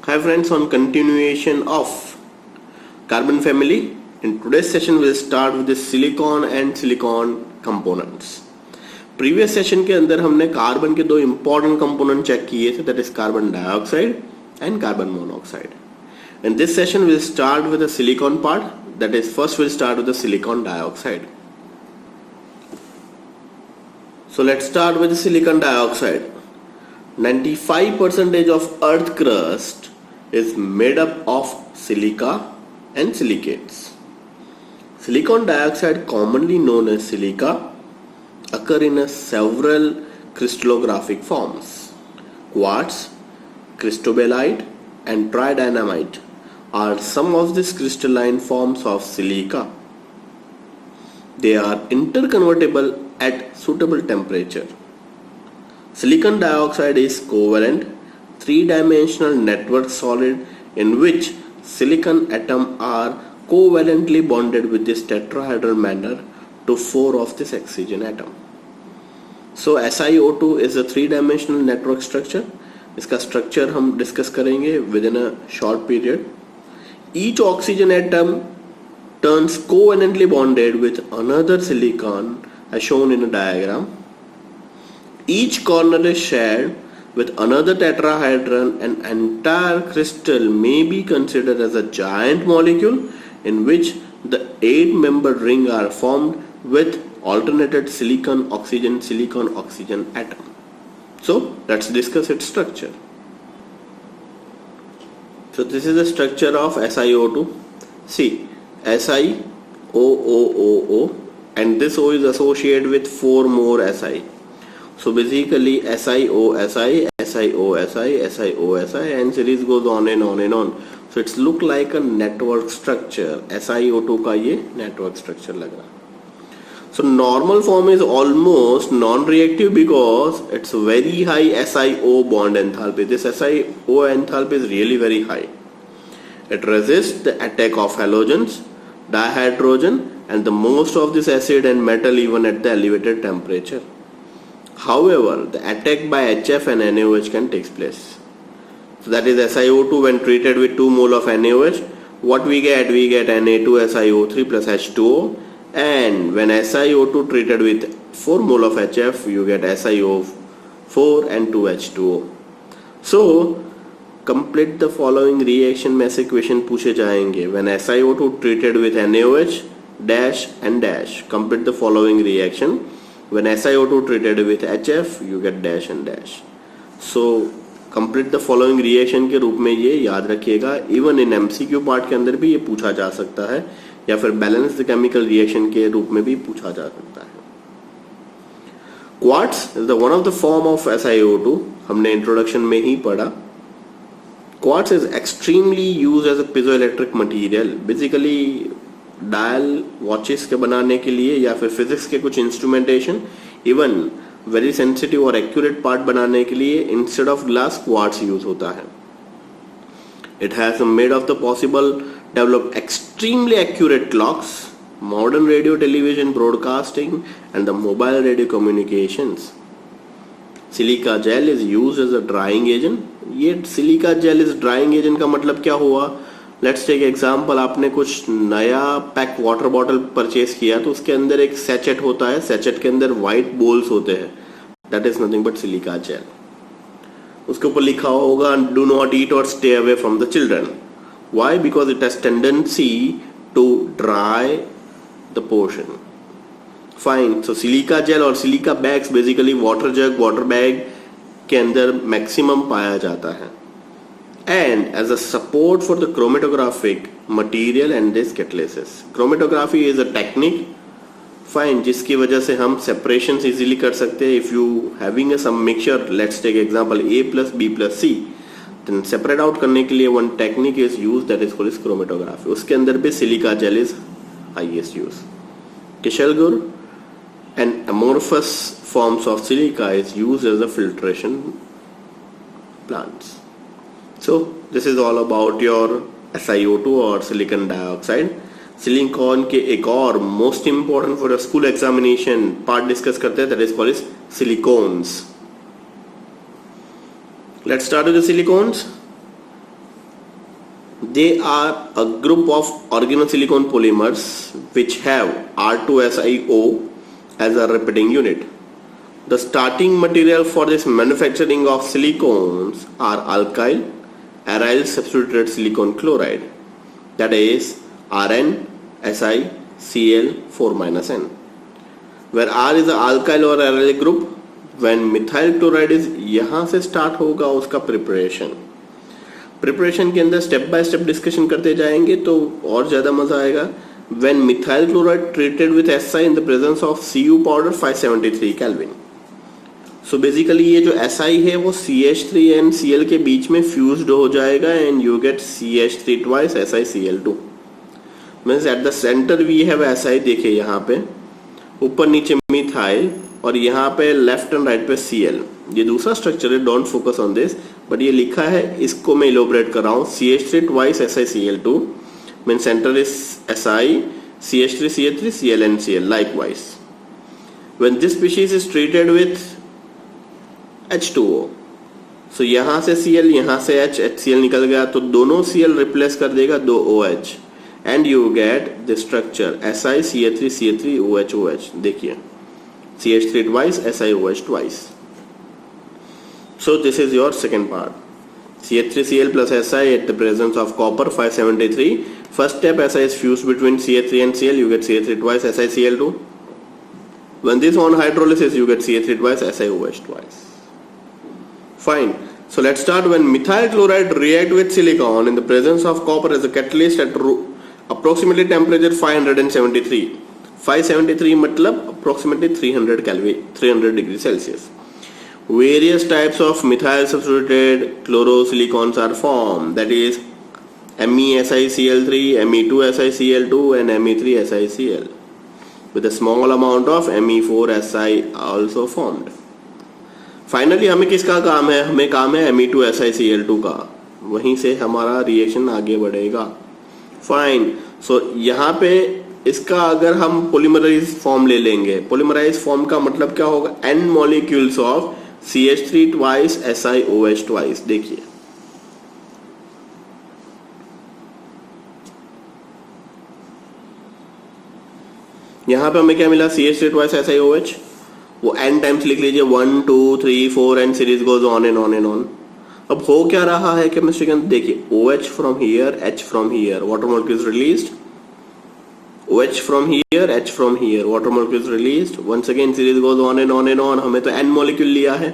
Hi friends, on continuation of carbon family, in today's session we'll start with the silicon and silicon components. Previous session के अंदर हमने carbon के दो important component check किए थे, that is carbon dioxide and carbon monoxide. In this session we'll start with the silicon part, that is first we'll start with the silicon dioxide. So let's start with the silicon dioxide. 95% of earth crust is made up of silica and silicates. Silicon dioxide, commonly known as silica, occur in several crystallographic forms. Quartz, cristobalite and tridynamite are some of these crystalline forms of silica. They are interconvertible at suitable temperature. Silicon dioxide is covalent, three-dimensional network solid in which silicon atoms are covalently bonded with this tetrahedral manner to four of this oxygen atom. So SiO2 is a three-dimensional network structure. इसका structure हम discuss करेंगे within a short period. Each oxygen atom turns covalently bonded with another silicon as shown in a diagram. Each corner is shared with another tetrahedron. An entire crystal may be considered as a giant molecule in which the 8-membered ring are formed with alternated silicon-oxygen atom. So let's discuss its structure. So this is the structure of SiO2. See, SiO, and this O is associated with 4 more Si. So basically SiO, Si, SiO, Si, SiO, Si, and series goes on and on and on. So it's look like a network structure. SiO2 का ये network structure लग रहा. So normal form is almost non-reactive because it's very high SiO bond enthalpy. This SiO enthalpy is really very high. It resists the attack of halogens, dihydrogen, and the most of this acid and metal even at the elevated temperature. However, the attack by HF and NaOH can take place. So that is SiO2 when treated with 2 mole of NaOH. What we get? We get Na2SiO3 plus H2O. And when SiO2 treated with 4 mole of HF, you get SiO4 and 2H2O. So complete the following reaction में से question पूछे जाएंगे. When SiO2 treated with NaOH dash and dash, complete the following reaction. When SiO2 treated with HF, you get dash and dash. So complete the following reaction के रूप में ये याद रखिएगा. Even in MCQ part के अंदर भी ये पूछा जा सकता है या फिर बैलेंस द केमिकल रिएक्शन के रूप में भी पूछा जा सकता है. Quartz is the one of the form of SiO2. हमने इंट्रोडक्शन में ही पढ़ा. Quartz is extremely used as a piezoelectric material. Basically dial watches के बनाने के लिए या फिर फिजिक्स के कुछ इंस्ट्रूमेंटेशन, इवन वेरी सेंसिटिव और एक्यूरेट पार्ट बनाने के लिए instead of glass quartz use होता है. It has made of the possible develop extremely accurate clocks, modern radio television broadcasting and the mobile radio communications. Silica gel is used as a drying agent. ये silica gel is drying agent का मतलब क्या हुआ? Let's take example. आपने कुछ नया pack water bottle purchase किया तो उसके अंदर एक सैचेट होता है. सैचेट के अंदर व्हाइट बोल्स होते हैं. That is nothing but silica gel. उसके ऊपर लिखा होगा do not eat or stay away from the children. Why? Because it has tendency to dry the portion. Fine. So silica gel और silica bags basically water jug, water bag के अंदर maximum पाया जाता है. And as a support for the chromatographic material and this catalysis. Chromatography is a technique. Fine. जिसकी वजह से हम separations easily कर सकते हैं. If you having a some mixture, let's take example A plus B plus C. Then separate out करने के लिए one technique is used that is called chromatography. उसके अंदर भी silica gel is highest use. Kishalgur and amorphous forms of silica is used as a filtration plants. So this is all about your SiO2 or silicon dioxide. Silicon के एक और most important for a school examination part discuss करते हैं, that is called silicones. Let's start with the silicones. They are a group of organosilicon polymers which have R2SiO as a repeating unit. The starting material for this manufacturing of silicones are alkyl aryl substituted silicon chloride, that is Rn SiCl4-N, where R is the alkyl or aryl group. When methyl chloride is यहाँ से start होगा उसका preparation के अंदर step by step discussion करते जाएंगे तो और ज़्यादा मज़ा आएगा. When methyl chloride treated with Si in the presence of Cu powder 573 Kelvin. So basically ये जो Si है वो CH3 and Cl के बीच में fused हो जाएगा and you get CH3 twice SiCl2. Means at the center we have Si. देखिए यहाँ पे ऊपर नीचे मिथाइल और यहाँ पे लेफ्ट एंड राइट पे Cl. ये दूसरा स्ट्रक्चर है, don't focus on this, but ये लिखा है, इसको मैं इलोबरेट कर रहा हूँ. CH3 twice SiCl2 means center is Si, CH3 CH3 Cl and Cl likewise. When this species is treated with H2O, so यहाँ से Cl यहाँ से HCl निकल गया तो दोनों Cl रिप्लेस कर देगा दो OH and you get the structure SiCH3CH3OH. देखिए CH3 twice SiOH twice. So this is your second part. CH3Cl plus Si at the presence of copper 573. First step, Si is fused between CH3 and Cl, you get CH3 twice SiCl2. When this on hydrolysis, you get CH3 twice SiOH twice. Fine. So let's start. When methyl chloride react with silicon in the presence of copper as a catalyst at approximately temperature 573. 573 मतलब approximately 300 Kelvin, 300 degree Celsius. Various types of methyl substituted chlorosilicons are formed, that is MeSiCl3, Me2SiCl2 and Me3SiCl, with a small amount of Me4Si also formed. Finally हमें किसका काम है? हमें काम है Me2SiCl2 का. वहीं से हमारा रिएक्शन आगे बढ़ेगा. फाइन. सो यहाँ पे इसका अगर हम पोलीमराइज फॉर्म ले लेंगे, पोलीमराइज फॉर्म का मतलब क्या होगा? N molecules of CH3 twice SiOH twice. देखिए यहां पे हमें क्या मिला? CH3 twice SiOH. वो n टाइम्स लिख लीजिए, 1 2 3 4 and series goes on and on and on. अब हो क्या रहा है केमिस्ट्री के अंदर? देखिए OH from here, H from here, water molecules released. OH from here, H from here, water molecules released. Once again series goes on and on and on. हमें तो N molecule लिया है,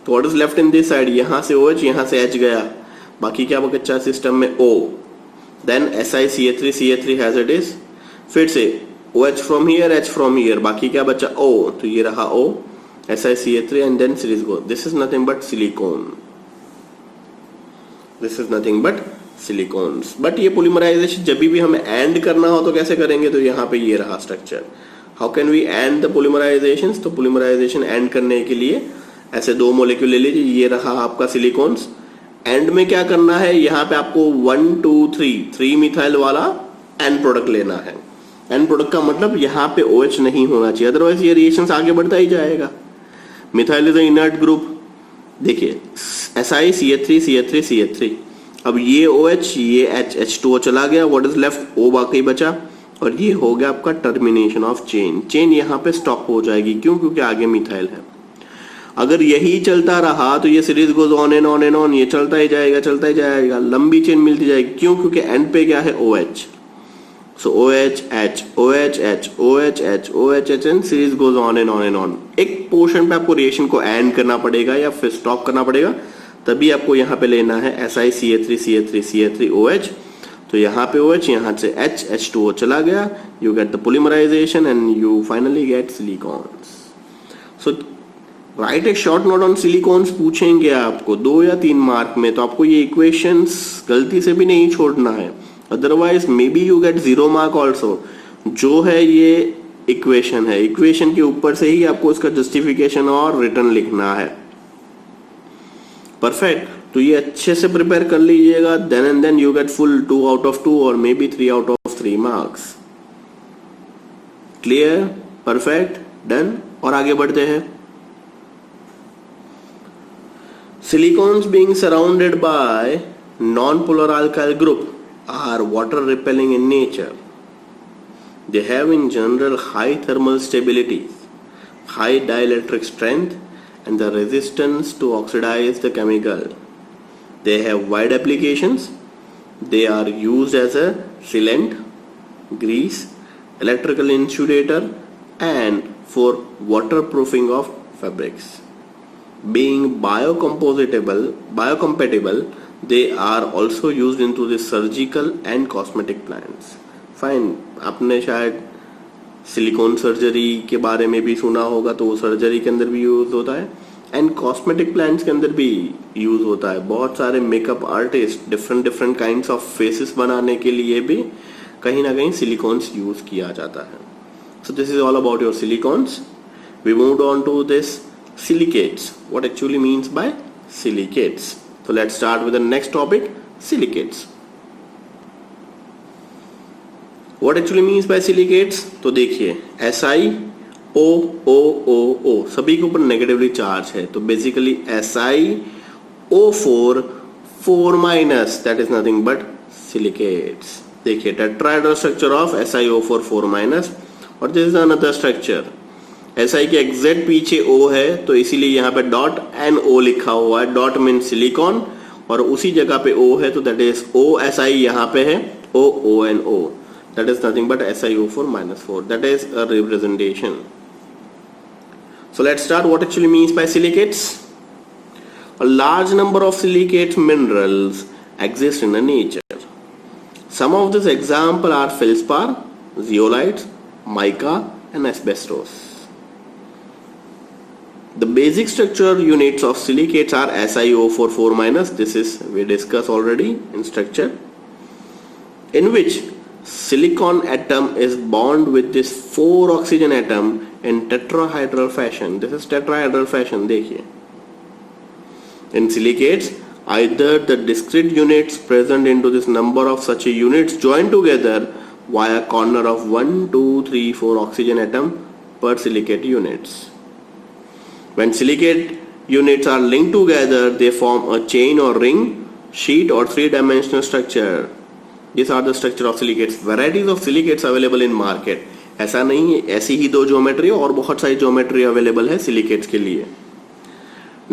तो what is left in this side? यहाँ से OH, यहाँ से H गया, बाकी क्या बचा सिस्टम में? O. Then SiCH3 CH3 has it is. फिर से OH from here, H from here, बाकी क्या बचा? O. तो ये रहा O, SiCH3 and then series goes. This is nothing but silicone. This is nothing but silicones. But ये polymerisation जब भी हमें एंड करना हो तो कैसे करेंगे? तो यहाँ पे ये रहा structure. How can we end the polymerization? तो पोलीमराइजेशन एंड करने के लिए ऐसे दो मोलिक्यूल ले लीजिए. ये रहा आपका सिलिकॉन्स. एंड में क्या करना है? यहाँ पे आपको 1 2 3 मिथाइल वाला एंड प्रोडक्ट लेना है. एंड प्रोडक्ट का मतलब यहाँ पे OH नहीं होना चाहिए, अदरवाइज ये रिएक्शन आगे बढ़ता ही जाएगा. Methyl is a inert group. देखिए SiCH3 CH3 CH3. अब ये OH, ये H2O चला गया. What is left? O बाकी बचा. और ये हो गया आपका टर्मिनेशन ऑफ चेन. चेन यहाँ पे स्टॉप हो जाएगी. क्यों? क्योंकि आगे मिथाइल है. अगर यही चलता रहा तो ये series goes on and on and on, ये चलता ही जाएगा, लंबी चेन मिलती जाएगी. क्यों? क्योंकि एंड पे क्या है? OH. So OH H OH H OH H OH H and series goes on and on and on. एक पोर्शन पे आपको रिएक्शन को एंड करना पड़ेगा या फिर स्टॉप करना पड़ेगा, तभी आपको यहाँ पे लेना है SiCH3 CH3 CH3 OH. तो यहाँ पे OH, यहाँ से H, H2O चला गया. You get the polymerization and you finally get silicones. So write a short note on silicones. पूछेंगे आपको 2 या 3 मार्क में, तो आपको ये इक्वेशंस गलती से भी नहीं छोड़ना है, otherwise may be you get 0 mark also. जो है ये इक्वेशन है, इक्वेशन के ऊपर से ही आपको इसका जस्टिफिकेशन और रिटर्न लिखना है. परफेक्ट. तो ये अच्छे से प्रिपेयर कर लीजिएगा. Then and then you get full 2 out of 2 और maybe 3 out of 3 marks. Clear? Perfect. Done. और आगे बढ़ते हैं. Silicones being surrounded by non-polar alkyl group are water repelling in nature. They have in general high thermal stability, high dielectric strength, and the resistance to oxidize the chemical. They have wide applications. They are used as a sealant, grease, electrical insulator, and for waterproofing of fabrics. Being biocompatible, they are also used into the surgical and cosmetic plants. Fine, आपने शायद silicon surgery के बारे में भी सुना होगा, तो वो सर्जरी के अंदर भी यूज होता है एंड कॉस्मेटिक प्लांट्स के अंदर भी यूज होता है. बहुत सारे makeup artist different kinds of faces बनाने के लिए भी कहीं ना कहीं सिलिकॉन्स यूज किया जाता है. So this is all about your silicones. We moved on to this silicates. What actually means by silicates? So let's start with the next topic, silicates. What actually means by silicates? तो देखिए SiO सभी के ऊपर negatively charge है, तो basically SiO4 4- that is nothing but silicates. देखिए tetrahedral structure of SiO4 4- और this is another structure. SI के एग्जैक्ट पीछे O है, तो इसीलिए यहाँ पे डॉट NO लिखा हुआ है. डॉट मीन सिलिकॉन और उसी जगह पे O है, तो दैट इज OSI यहाँ पे है, ONO. That is nothing but SiO4-4. That is a representation. So let's start. What actually means bye silicates? A large number of silicate minerals exist in the nature. Some of these examples are feldspar, zeolites, mica, and asbestos. The basic structure units of silicates are SiO4 4-. This is we discussed already in structure, in which silicon atom is bond with this 4 oxygen atom in tetrahedral fashion. This is tetrahedral fashion. देखिए, in silicates, either the discrete units present into this number of such units join together via corner of 1, 2, 3, 4 oxygen atom per silicate units. When silicate units are linked together, they form a chain or ring, sheet or 3-dimensional structure. These are the structure of silicates. Varieties of silicates available in market. ऐसा नहीं है ऐसी ही 2 geometry, और बहुत सारी geometry available है silicates के लिए.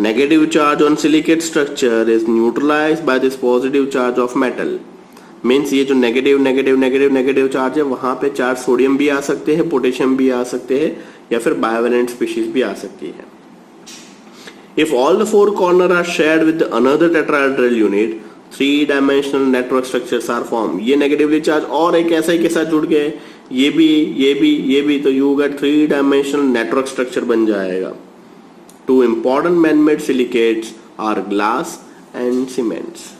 Negative charge on silicate structure is neutralized by this positive charge of metal. Means ये जो नेगेटिव चार्ज है, वहां पे चार्ज सोडियम भी आ सकते हैं, पोटेशियम भी आ सकते हैं, या फिर बायोवेलेंट स्पीशीज भी आ सकती है. If all the 4 corners are shared with another tetrahedral unit, 3-dimensional network structures are formed. ये नेगेटिवली चार्ज और एक SI के साथ जुड़ गए, ये भी, तो you get 3-dimensional network structure बन जाएगा. 2 important man-made silicates are glass and cements.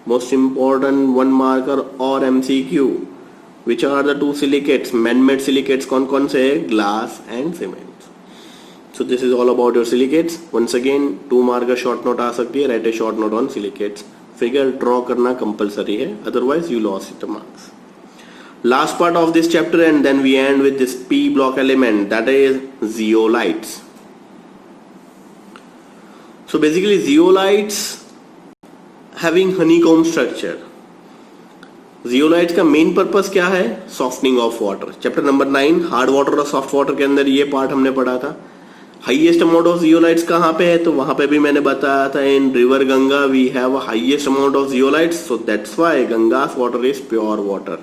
Most important 1 marker और MCQ. Which are the 2 silicates? Man-made silicates कौन से है? Glass and cement. So this is all about your silicates. Once again 2 marker short note आ सकती है. Write a short note on silicates. Figure draw करना compulsory है, otherwise you lost the marks. Last part of this chapter, and then we end with this P block element, that is zeolites. So basically zeolites having honeycomb structure. Zeolites का main purpose क्या है? Softening of water. Chapter number 9 hard water और soft water के अंदर ये part हमने पढ़ा था. हाईएस्ट अमाउंट ऑफ जियोलाइट्स कहाँ पे है? तो वहां पे भी मैंने बताया था, in river Ganga we have a highest amount of zeolites, so that's why Ganga's water is pure water.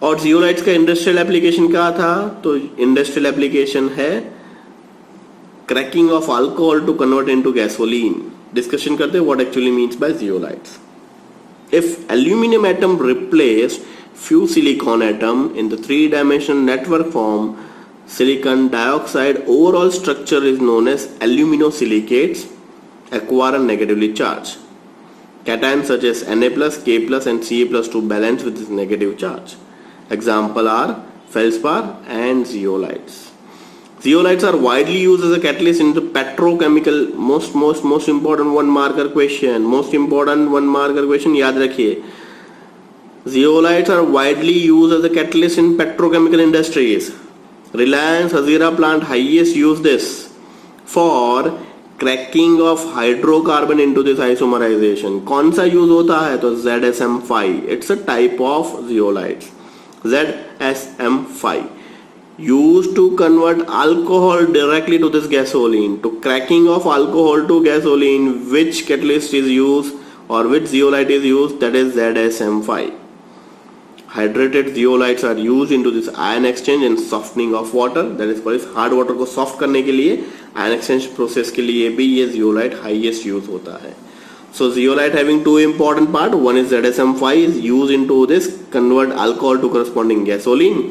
और जियोलाइट्स का इंडस्ट्रियल एप्लीकेशन क्या था? तो इंडस्ट्रियल एप्लीकेशन है cracking of alcohol to convert into gasoline. Discussion करते हैं what actually means by zeolites. If aluminum atom replaced few silicon atom in the 3-dimensional network form, silicon dioxide overall structure is known as aluminosilicates, acquire a negatively charged. Cations such as Na+, K+, and Ca+ to balance with this negative charge. Example are feldspar and zeolites. Zeolites are widely used as a catalyst in the petrochemical. Most important 1 marker question. Most important 1 marker question. याद रखिए. Zeolites are widely used as a catalyst in petrochemical industries. Reliance Hazira plant highest use this for cracking of hydrocarbon into this isomerization कौन सा use होता है? तो ZSM5. It's a type of zeolites. ZSM5 used to convert alcohol directly to this gasoline. To cracking of alcohol to gasoline, which catalyst is used or which zeolite is used? That is ZSM5. Hydrated zeolites are used into this ion exchange and softening of water. That is called hard water को soft करने के लिए ion exchange process के लिए भी ये zeolite highest use होता है. So zeolite having two important part. One is ZSM5 is used into this convert alcohol to corresponding gasoline.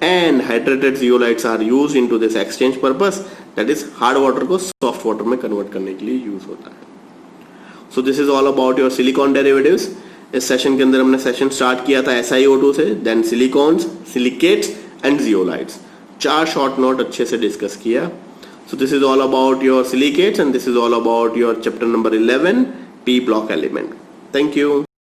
And hydrated zeolites are used into this exchange purpose. That is hard water को soft water में convert करने के लिए use होता है. So this is all about your silicon derivatives. इस session के अंदर हमने सेशन स्टार्ट किया था SiO2 से, then silicones, silicates and zeolites. 4 short note अच्छे से डिस्कस किया. So this is all about your silicates and this is all about your chapter number 11 P block element. Thank you.